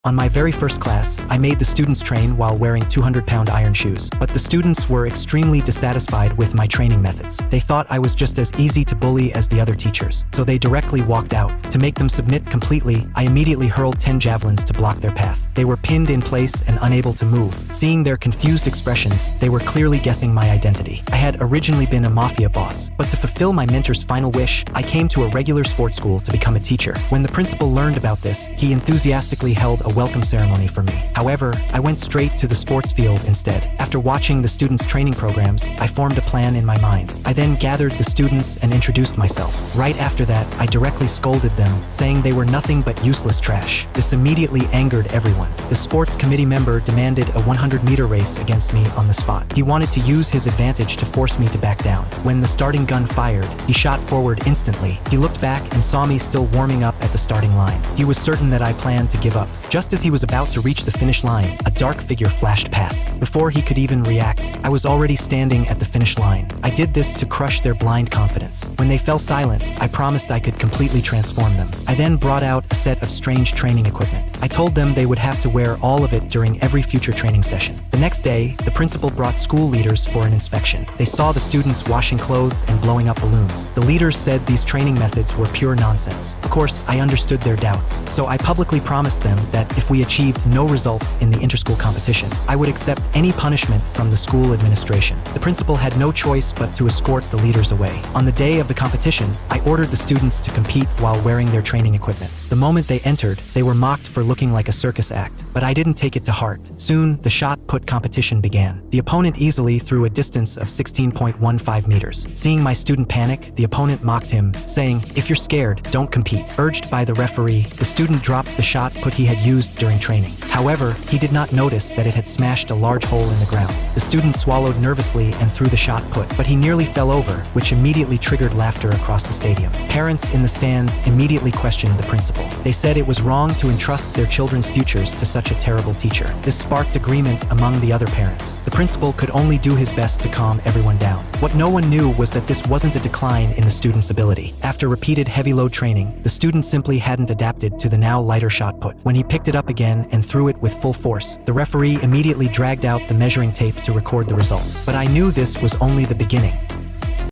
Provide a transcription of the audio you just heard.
On my very first class, I made the students train while wearing 200-pound iron shoes, but the students were extremely dissatisfied with my training methods. They thought I was just as easy to bully as the other teachers, so they directly walked out. To make them submit completely, I immediately hurled 10 javelins to block their path. They were pinned in place and unable to move. Seeing their confused expressions, they were clearly guessing my identity. I had originally been a mafia boss, but to fulfill my mentor's final wish, I came to a regular sports school to become a teacher. When the principal learned about this, he enthusiastically held a welcome ceremony for me. However, I went straight to the sports field instead. After watching the students' training programs, I formed a plan in my mind. I then gathered the students and introduced myself. Right after that, I directly scolded them, saying they were nothing but useless trash. This immediately angered everyone. The sports committee member demanded a 100-meter race against me on the spot. He wanted to use his advantage to force me to back down. When the starting gun fired, he shot forward instantly. He looked back and saw me still warming up at the starting line. He was certain that I planned to give up. Just as he was about to reach the finish line, a dark figure flashed past. Before he could even react, I was already standing at the finish line. I did this to crush their blind confidence. When they fell silent, I promised I could completely transform them. I then brought out a set of strange training equipment. I told them they would have to wear all of it during every future training session. The next day, the principal brought school leaders for an inspection. They saw the students washing clothes and blowing up balloons. The leaders said these training methods were pure nonsense. Of course, I understood their doubts, so I publicly promised them that if we achieved no results in the interschool competition, I would accept any punishment from the school administration. The principal had no choice but to escort the leaders away. On the day of the competition, I ordered the students to compete while wearing their training equipment. The moment they entered, they were mocked for looking like a circus act, but I didn't take it to heart. Soon, the shot put competition began. The opponent easily threw a distance of 16.15 meters. Seeing my student panic, the opponent mocked him, saying, "If you're scared, don't compete." Urged by the referee, the student dropped the shot put he had used during training. However, he did not notice that it had smashed a large hole in the ground. The student swallowed nervously and threw the shot put, but he nearly fell over, which immediately triggered laughter across the stadium. Parents in the stands immediately questioned the principal. They said it was wrong to entrust their children's futures to such a terrible teacher. This sparked agreement among the other parents. The principal could only do his best to calm everyone down. What no one knew was that this wasn't a decline in the student's ability. After repeated heavy load training, the student simply hadn't adapted to the now lighter shot put. When he picked it up again and threw it with full force, the referee immediately dragged out the measuring tape to record the result. But I knew this was only the beginning.